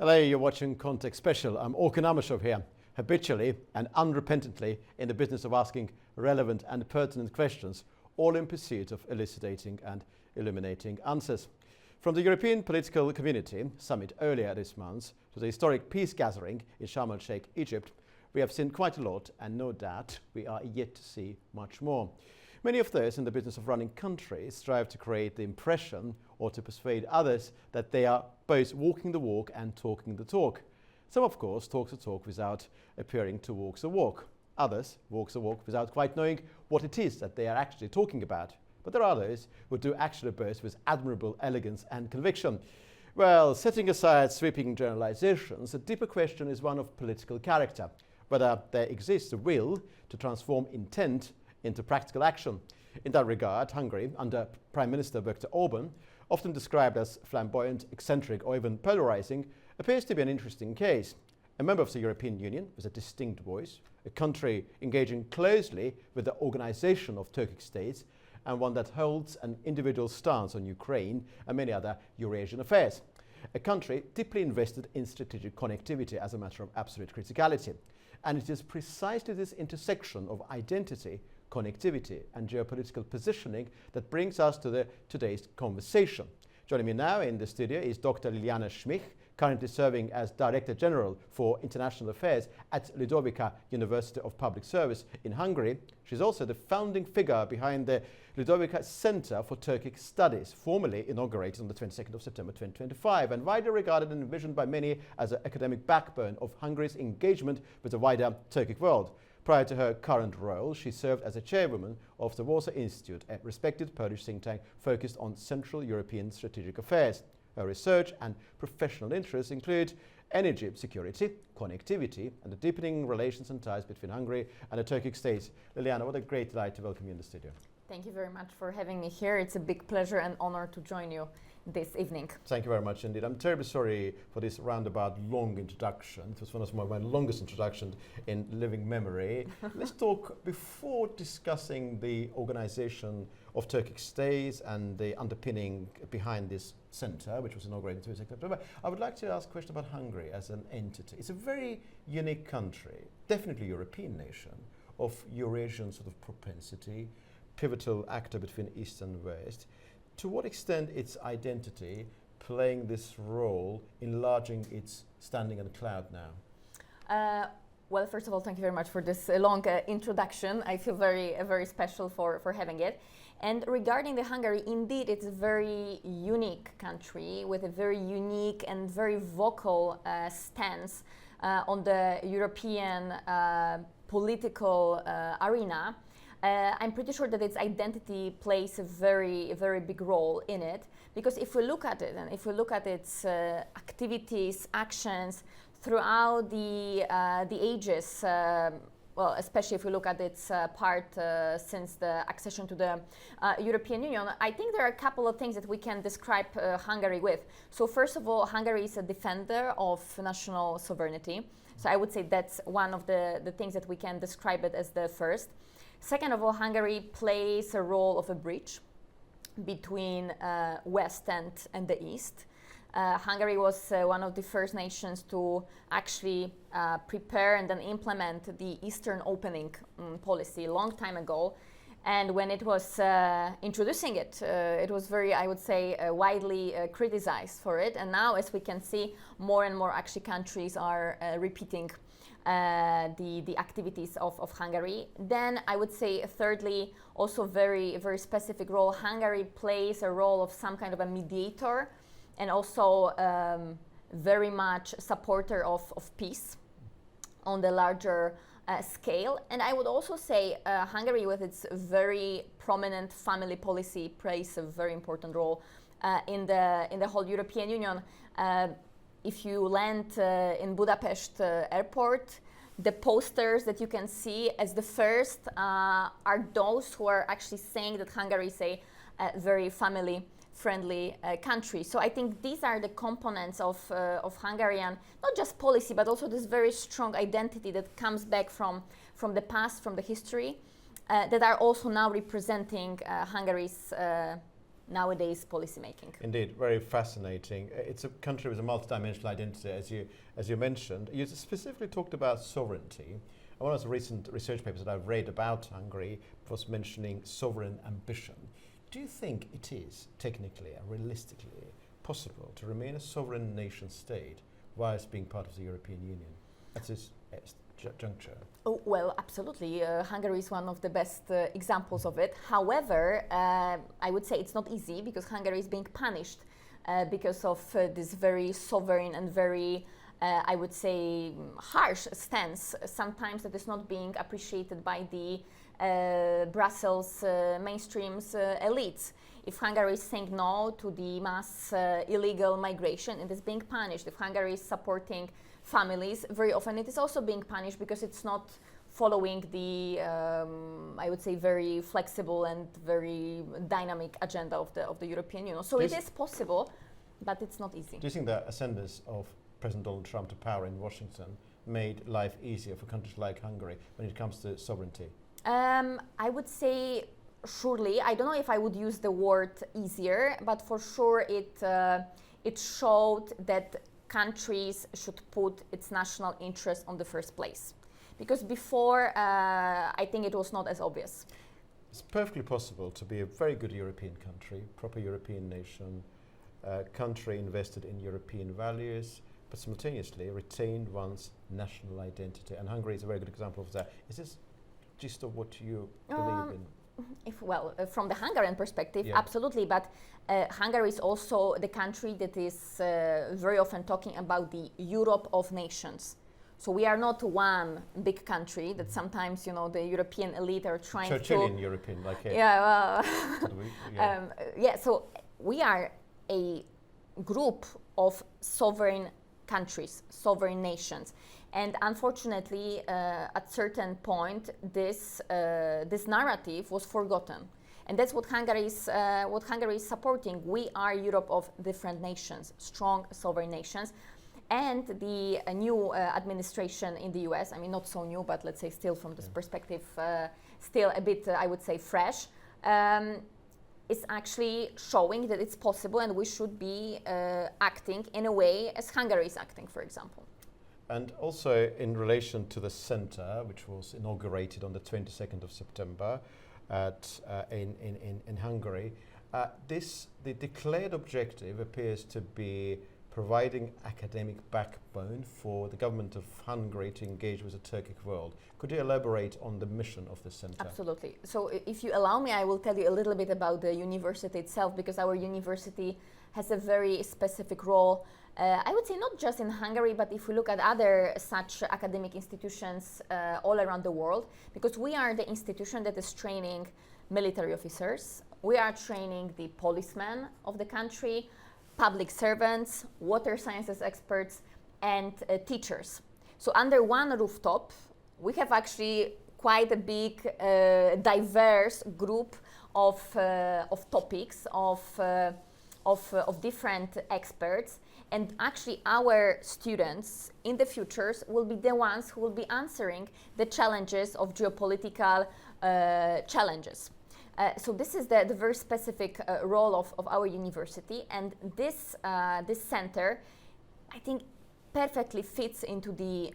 Hello, you're watching Context Special. I'm Orkhan Amashov here, habitually and unrepentantly in the business of asking relevant and pertinent questions, all in pursuit of elucidating and illuminating answers. From the European Political Community Summit earlier this month to the historic peace gathering in Sharm el-Sheikh, Egypt, we have seen quite a lot, and no doubt we are yet to see much more. Many of those in the business of running countries strive to create the impression or to persuade others that they are both walking the walk and talking the talk. Some, of course, talk the talk without appearing to walk the walk. Others walk the walk without quite knowing what it is that they are actually talking about. But there are others who do actually both with admirable elegance and conviction. Well, setting aside sweeping generalizations, the deeper question is one of political character, whether there exists a will to transform intent into practical action. In that regard, Hungary, under Prime Minister Viktor Orban, often described as flamboyant, eccentric or even polarizing, appears to be an interesting case. A member of the European Union with a distinct voice, a country engaging closely with the Organisation of Turkic States, and one that holds an individual stance on Ukraine and many other Eurasian affairs. A country deeply invested in strategic connectivity as a matter of absolute criticality. And it is precisely this intersection of identity, connectivity and geopolitical positioning that brings us to today's conversation. Joining me now in the studio is Dr Liliana Smiech, currently serving as Director General for International Affairs at Ludovika University of Public Service in Hungary. She's also the founding figure behind the Ludovika Centre for Turkic Studies, formally inaugurated on the 22nd of September 2025 and widely regarded and envisioned by many as the academic backbone of Hungary's engagement with the wider Turkic world. Prior to her current role, she served as a chairwoman of the Warsaw Institute, a respected Polish think tank focused on Central European strategic affairs. Her research and professional interests include energy security, connectivity, and the deepening relations and ties between Hungary and the Turkic states. Liliana, what a great delight to welcome you in the studio. Thank you very much for having me here. It's a big pleasure and honor to join you this evening. Thank you very much indeed. I'm terribly sorry for this roundabout long introduction. It was one of my longest introductions in living memory. Let's talk, before discussing the Organisation of Turkic States and the underpinning behind this centre, which was inaugurated in 22nd October, I would like to ask a question about Hungary as an entity. It's a very unique country, definitely European nation, of Eurasian sort of propensity, pivotal actor between East and West. To what extent its identity playing this role, enlarging its standing on the cloud now? Well, first of all, thank you very much for this long introduction. I feel very special for having it. And regarding the Hungary, indeed, it's a very unique country with a very unique and very vocal stance on the European political arena. I'm pretty sure that its identity plays a very big role in it, because if we look at it and if we look at its activities, actions throughout the ages, well, especially if we look at its part since the accession to the European Union, I think there are a couple of things that we can describe Hungary with. So first of all, Hungary is a defender of national sovereignty. So I would say that's one of the things that we can describe it as the first. Second of all, Hungary plays a role of a bridge between West and the East. Hungary was one of the first nations to actually prepare and then implement the Eastern opening policy a long time ago. And when it was introducing it, it was very, I would say, widely criticized for it. And now, as we can see, more and more actually countries are repeating the activities of Hungary. Then I would say thirdly, also very specific role, Hungary plays a role of some kind of a mediator and also very much supporter of peace on the larger scale. And I would also say Hungary, with its very prominent family policy, plays a very important role in the whole European Union. If you land in Budapest airport, the posters that you can see as the first are those who are actually saying that Hungary is a very family-friendly country. So I think these are the components of Hungarian, not just policy, but also this very strong identity that comes back from the past, from the history, that are also now representing Hungary's nowadays policymaking. Indeed, very fascinating. It's a country with a multidimensional identity, as you mentioned. You specifically talked about sovereignty. And one of the recent research papers that I've read about Hungary was mentioning sovereign ambition. Do you think it is technically and realistically possible to remain a sovereign nation state whilst being part of the European Union at this juncture? Oh, well, absolutely. Hungary is one of the best examples of it. However, I would say it's not easy because Hungary is being punished because of this very sovereign and very, I would say, harsh stance. Sometimes that is not being appreciated by the Brussels mainstreams elites. If Hungary is saying no to the mass illegal migration, it is being punished. If Hungary is supporting families, very often it is also being punished because it's not following the, I would say, very flexible and very dynamic agenda of the European Union. So it is possible, but it's not easy. Do you think the ascendance of President Donald Trump to power in Washington made life easier for countries like Hungary when it comes to sovereignty? I would say surely. I don't know if I would use the word easier, but for sure it showed that countries should put its national interest on the first place. Because before, I think it was not as obvious. It's perfectly possible to be a very good European country, proper European nation, country invested in European values, but simultaneously retain one's national identity. And Hungary is a very good example of that. Is this gist of what you believe in? From the Hungarian perspective, yeah. Absolutely, but Hungary is also the country that is very often talking about the Europe of nations. So we are not one big country that sometimes, you know, the European elite are trying Churchillian European, like a... Yeah, well, so we are a group of sovereign countries, sovereign nations. And unfortunately, at certain point, this narrative was forgotten, and that's what Hungary is supporting. We are Europe of different nations, strong sovereign nations, and the new administration in the U.S. I mean, not so new, but let's say still from this perspective, still a bit, I would say, fresh. Is actually showing that it's possible, and we should be acting in a way as Hungary is acting, for example. And also in relation to the centre, which was inaugurated on the 22nd of September in Hungary, the declared objective appears to be providing academic backbone for the government of Hungary to engage with the Turkic world. Could you elaborate on the mission of the centre? Absolutely. So if you allow me, I will tell you a little bit about the university itself, because our university has a very specific role. I would say not just in Hungary, but if we look at other such academic institutions all around the world, because we are the institution that is training military officers, we are training the policemen of the country, public servants, water sciences experts, and teachers. So under one rooftop, we have actually quite a big, diverse group of topics, of different experts. And actually our students in the futures will be the ones who will be answering the challenges of geopolitical challenges. So this is the very specific role of our university, and this center, I think, perfectly fits into the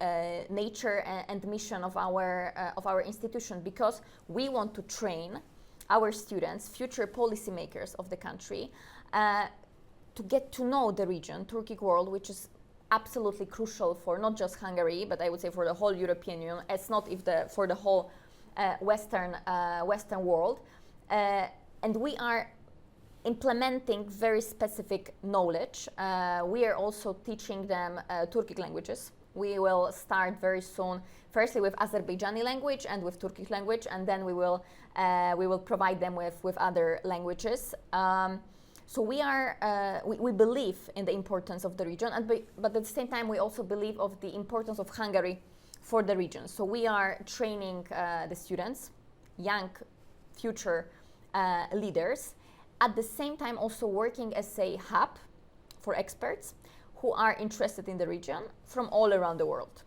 nature and mission of our institution, because we want to train our students, future policymakers of the country, to get to know the region, Turkic world, which is absolutely crucial for not just Hungary, but I would say for the whole European Union, as not if for the whole Western world. And we are implementing very specific knowledge. We are also teaching them Turkic languages. We will start very soon, firstly with Azerbaijani language and with Turkic language, and then we will provide them with other languages. So we believe in the importance of the region, but at the same time we also believe of the importance of Hungary for the region. So we are training the students, young future leaders, at the same time also working as a hub for experts who are interested in the region from all around the world.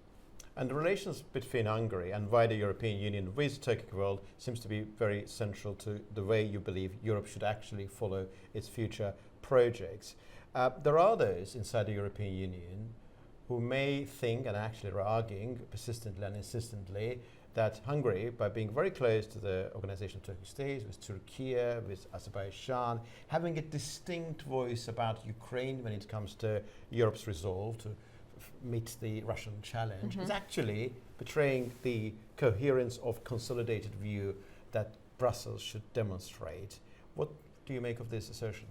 And the relations between Hungary and wider European Union with Turkic world seems to be very central to the way you believe Europe should actually follow its future projects. There are those inside the European Union who may think, and actually are arguing persistently and insistently, that Hungary, by being very close to the Organisation of Turkic States, with Türkiye, with Azerbaijan, having a distinct voice about Ukraine when it comes to Europe's resolve to meet the Russian challenge, is actually betraying the coherence of consolidated view that Brussels should demonstrate. What do you make of this assertion?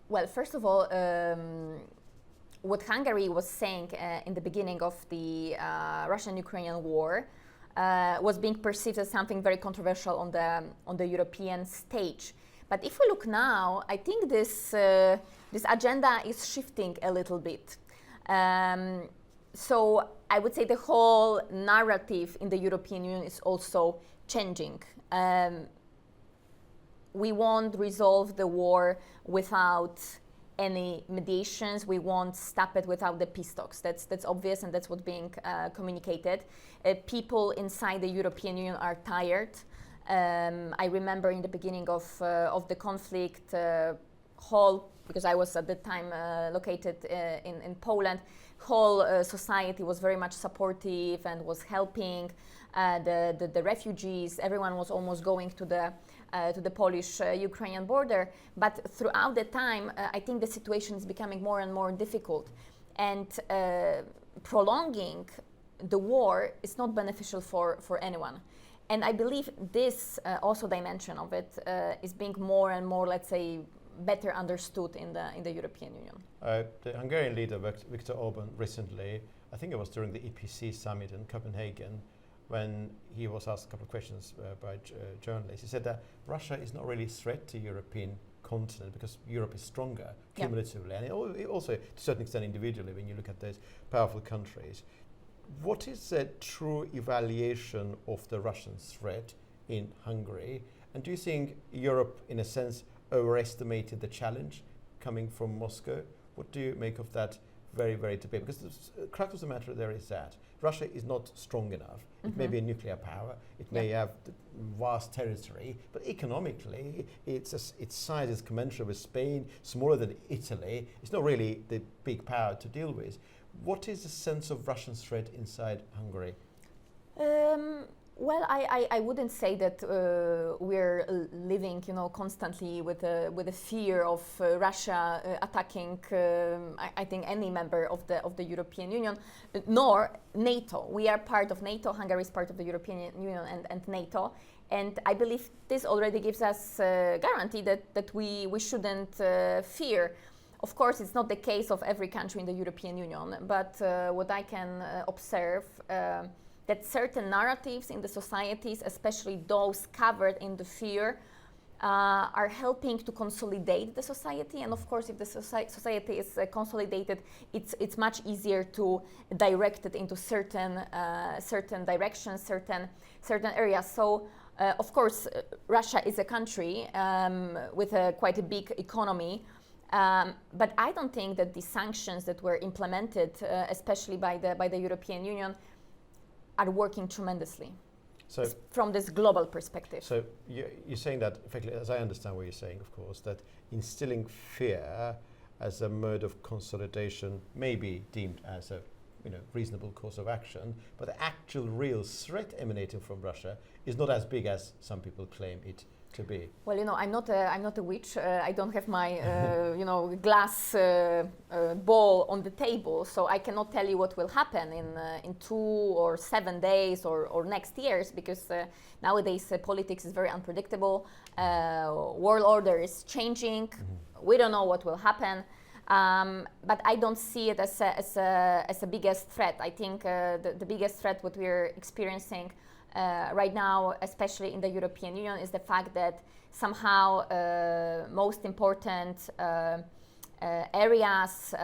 Well, first of all, what Hungary was saying in the beginning of the Russian-Ukrainian war was being perceived as something very controversial on the European stage. But if we look now, I think this agenda is shifting a little bit. So I would say the whole narrative in the European Union is also changing. We won't resolve the war without any mediations. We won't stop it without the peace talks. That's obvious, and that's what's being communicated. People inside the European Union are tired. I remember in the beginning of the conflict, because I was at the time located in Poland, whole society was very much supportive and was helping the refugees. Everyone was almost going to the Polish-Ukrainian border. But throughout the time, I think the situation is becoming more and more difficult. And prolonging the war is not beneficial for anyone. And I believe this also dimension of it is being more and more, let's say, better understood in the European Union. The Hungarian leader, Viktor Orban, recently, I think it was during the EPC summit in Copenhagen, when he was asked a couple of questions by journalists, he said that Russia is not really a threat to European continent because Europe is stronger cumulatively, and also to a certain extent individually when you look at those powerful countries. What is the true evaluation of the Russian threat in Hungary? And do you think Europe, in a sense, overestimated the challenge coming from Moscow? What do you make of that very, very debate? Because the crux of the matter there is that Russia is not strong enough. It may be a nuclear power, it may have vast territory, but economically its size is commensurate with Spain, smaller than Italy. It's not really the big power to deal with. What is the sense of Russian threat inside Hungary? Well, I wouldn't say that we're living, constantly with a fear of Russia attacking. I think any member of the European Union, nor NATO. We are part of NATO. Hungary is part of the European Union and NATO, and I believe this already gives us a guarantee that we shouldn't fear. Of course, it's not the case of every country in the European Union, but what I can observe. That certain narratives in the societies, especially those covered in the fear, are helping to consolidate the society. And of course, if the society is consolidated, it's much easier to direct it into certain directions, certain areas. So, of course, Russia is a country with quite a big economy. But I don't think that the sanctions that were implemented, especially by the European Union, are working tremendously from this global perspective. So you're saying that, effectively, as I understand what you're saying, of course, that instilling fear as a mode of consolidation may be deemed as a reasonable course of action, but the actual real threat emanating from Russia is not as big as some people claim it to be. Well, I'm not a witch. I don't have my glass ball on the table, so I cannot tell you what will happen in 2 or 7 days or next years, because nowadays politics is very unpredictable. World order is changing. We don't know what will happen. But I don't see it as a biggest threat. I think the biggest threat what we're experiencing right now, especially in the European Union, is the fact that somehow most important areas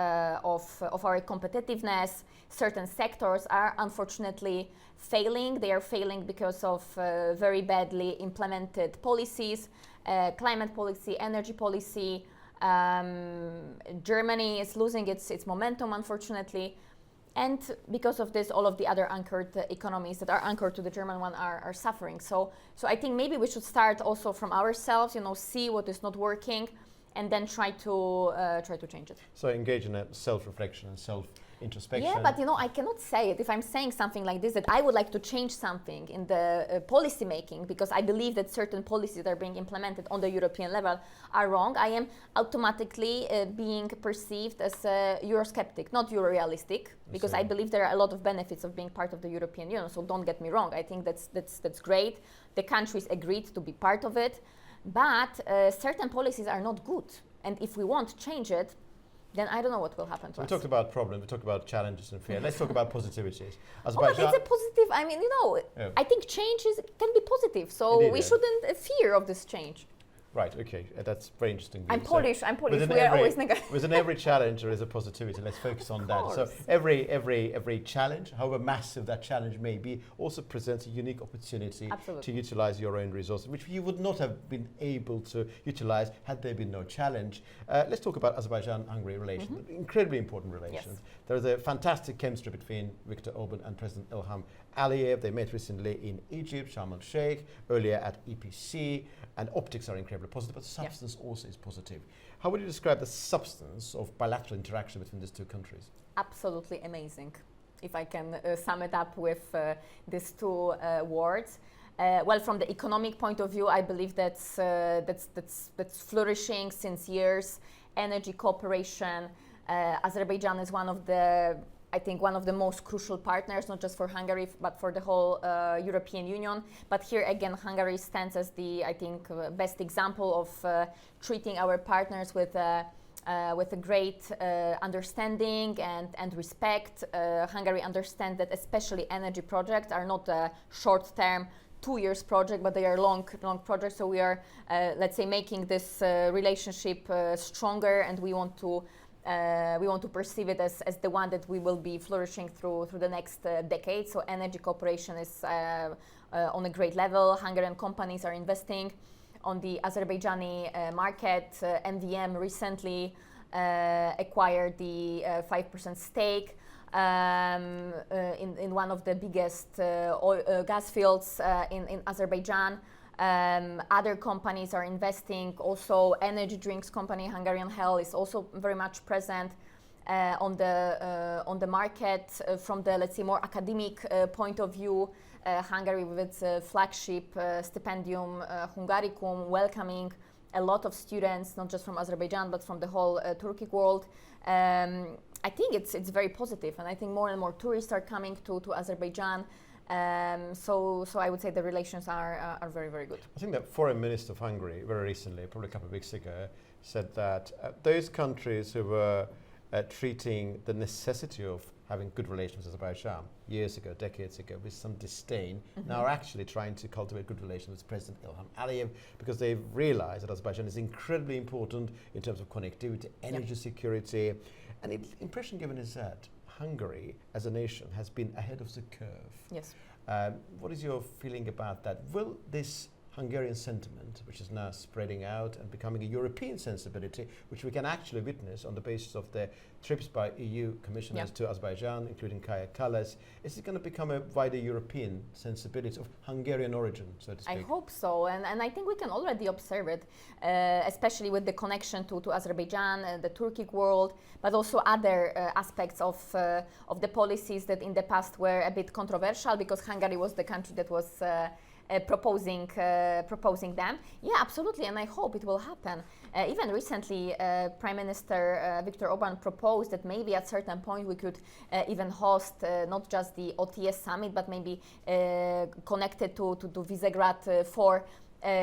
of our competitiveness, certain sectors are unfortunately failing. They are failing because of very badly implemented policies, climate policy, energy policy. Germany is losing its momentum, unfortunately. And because of this, all of the other anchored economies that are anchored to the German one are suffering. So I think maybe we should start also from ourselves, see what is not working, and then try to change it. So engage in a self-reflection and self-introspection. Yeah, but I cannot say it if I'm saying something like this, that I would like to change something in the policy making, because I believe that certain policies that are being implemented on the European level are wrong. I am automatically being perceived as a Eurosceptic, not Euro-realistic, because I believe there are a lot of benefits of being part of the European Union. So don't get me wrong. I think that's great. The countries agreed to be part of it. But certain policies are not good, and if we want to change it, then I don't know what will happen to us. We talked about problems, we talked about challenges and fear. Let's talk about positivities. But it's a positive. I mean, I think change can be positive, so Indeed, we shouldn't fear of this change. Right, okay, that's very interesting. I'm Polish, we are always negative. Within every challenge there is a positivity, let's focus on that. So every challenge, however massive that challenge may be, also presents a unique opportunity to utilize your own resources, which you would not have been able to utilize had there been no challenge. Let's talk about Azerbaijan-Hungary relations, incredibly important relations. Yes. There is a fantastic chemistry between Viktor Orban and President Ilham Aliyev. They met recently in Egypt, Sharm el-Sheikh, earlier at EPC, and optics are incredibly positive, but substance also is positive. How would you describe the substance of bilateral interaction between these two countries? Absolutely amazing, if I can sum it up with these two words. Well, from the economic point of view, I believe that's flourishing since years. Energy cooperation. Azerbaijan is one of the most crucial partners, not just for Hungary, but for the whole European Union. But here again, Hungary stands as the, best example of treating our partners with a great understanding and respect. Hungary understands that especially energy projects are not a short-term 2 years project, but they are long projects. So we are, let's say, making this relationship stronger, and we want to perceive it as the one that we will be flourishing through the next decade. So energy cooperation is on a great level. Hungarian companies are investing on the Azerbaijani market. MVM recently acquired the 5% stake in one of the biggest gas fields in Azerbaijan. Other companies are investing. Also, energy drinks company Hungarian Hell is also very much present on the market. From the, let's say, more academic point of view, Hungary with its flagship stipendium Hungaricum, welcoming a lot of students, not just from Azerbaijan but from the whole Turkic world. I think it's very positive, and I think more and more tourists are coming to Azerbaijan. So I would say the relations are very, very good. I think the foreign minister of Hungary very recently, probably a couple of weeks ago, said that those countries who were treating the necessity of having good relations with Azerbaijan years ago, decades ago, with some disdain, now are actually trying to cultivate good relations with President Ilham Aliyev, because they've realized that Azerbaijan is incredibly important in terms of connectivity, energy security. And the impression given is that Hungary, as a nation, has been ahead of the curve. Yes. What is your feeling about that? Will this Hungarian sentiment, which is now spreading out and becoming a European sensibility, which we can actually witness on the basis of the trips by EU commissioners to Azerbaijan, including Kaja Kallas, is it going to become a wider European sensibility of Hungarian origin, so to speak? I hope so, and I think we can already observe it, especially with the connection to Azerbaijan, the Turkic world, but also other aspects of the policies that in the past were a bit controversial, because Hungary was the country that was proposing them. Yeah, absolutely, and I hope it will happen. Even recently, Prime Minister Viktor Orban proposed that maybe at certain point we could even host not just the OTS summit, but maybe connected to Visegrad 4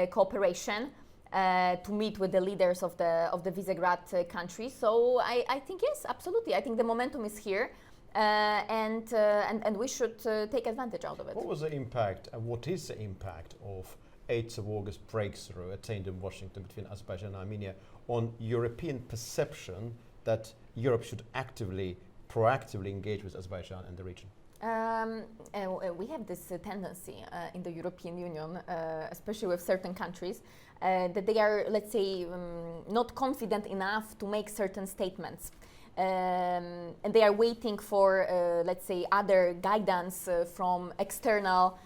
cooperation. To meet with the leaders of the Visegrad countries. So I think yes, absolutely. I think the momentum is here. And we should take advantage out of it. What was the impact, and what is the impact of 8th of August breakthrough attained in Washington between Azerbaijan and Armenia on European perception that Europe should proactively engage with Azerbaijan and the region? We have this tendency in the European Union, especially with certain countries, that they are, let's say, not confident enough to make certain statements. and they are waiting for, let's say, other guidance from external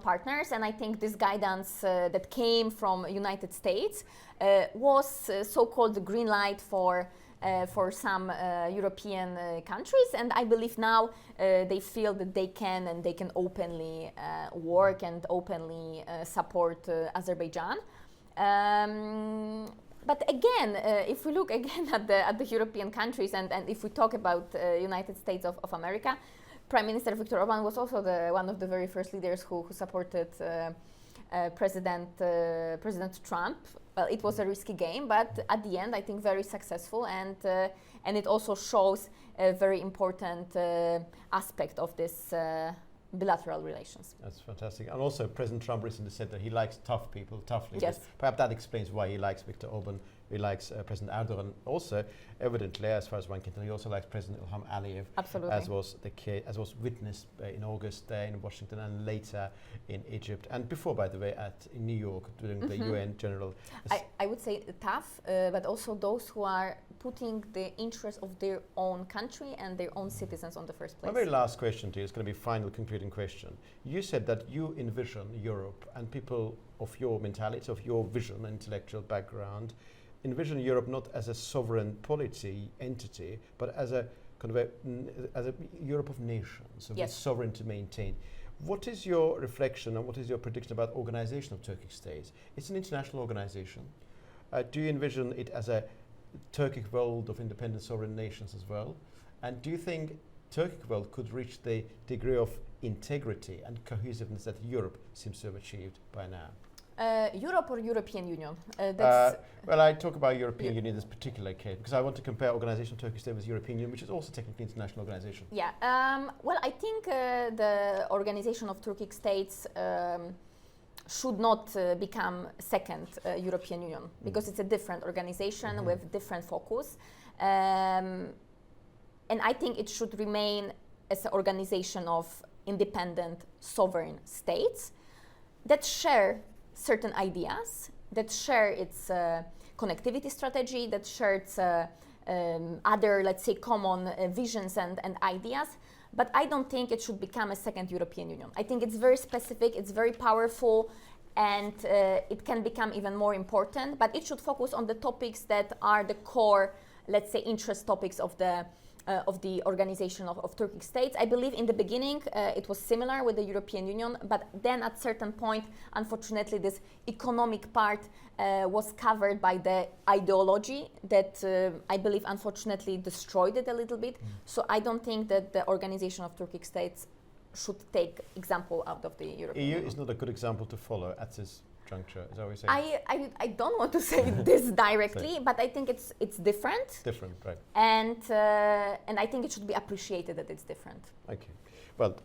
partners. And I think this guidance that came from United States was so-called the green light for some European countries, and I believe now they feel that they can openly work and openly support Azerbaijan. But again, if we look again at the European countries, and if we talk about United States of America, Prime Minister Viktor Orban was also one of the very first leaders who supported President Trump. Well, it was a risky game, but at the end, I think very successful, and it also shows a very important aspect of this bilateral relations. That's fantastic. And also, President Trump recently said that he likes tough people, tough leaders. Yes. Perhaps that explains why he likes Viktor Orban. He likes President Erdogan. Also, evidently, as far as one can tell, he also likes President Ilham Aliyev. Absolutely. As was witnessed in August in Washington and later in Egypt, and before, by the way, in New York during the UN General. I would say tough, but also those who are putting the interests of their own country and their own citizens on the first place. My very last question to you is going to be final concluding question. You said that you envision Europe, and people of your mentality, of your vision, intellectual background, envision Europe not as a sovereign polity entity, but as a kind of as a Europe of nations, of yes. sovereign to maintain. What is your reflection and what is your prediction about Organisation of Turkic States? It's an international organization. Do you envision it as a Turkic world of independent sovereign nations as well? And do you think Turkic world could reach the degree of integrity and cohesiveness that Europe seems to have achieved by now? Europe or European Union? Well, I talk about European Union in this particular case because I want to compare Organisation of Turkic States with European Union, which is also technically an international organization. Yeah, well, I think the Organisation of Turkic States should not become second European Union because it's a different organization with different focus. And I think it should remain as an organization of independent sovereign states that share certain ideas, that share its connectivity strategy, that shares other, let's say, common visions and ideas. But I don't think it should become a second European Union. I think it's very specific, it's very powerful, and it can become even more important, but it should focus on the topics that are the core, let's say, interest topics of the Organisation of Turkic States. I believe in the beginning it was similar with the European Union, but then at certain point, unfortunately, this economic part was covered by the ideology that I believe unfortunately destroyed it a little bit. So I don't think that the Organisation of Turkic States should take example out of the European Union. EU is not a good example to follow at this juncture, is that what you're saying? I don't want to say this directly, but I think it's different. Different, right. And I think it should be appreciated that it's different. Okay. Well,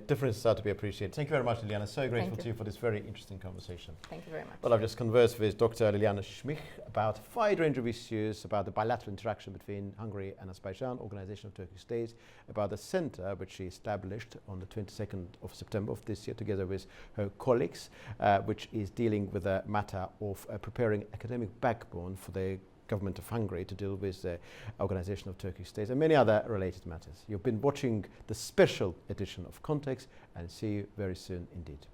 differences are to be appreciated. Thank you very much, Liliana. So grateful to you for this very interesting conversation. Thank you very much. Well, I've just conversed with Dr. Liliana Smiech about a wide range of issues, about the bilateral interaction between Hungary and Azerbaijan, Organisation of Turkic States, about the centre which she established on the 22nd of September of this year together with her colleagues, which is dealing with the matter of preparing academic backbone for the government of Hungary to deal with the Organisation of Turkic States and many other related matters. You've been watching the special edition of Context, and see you very soon indeed.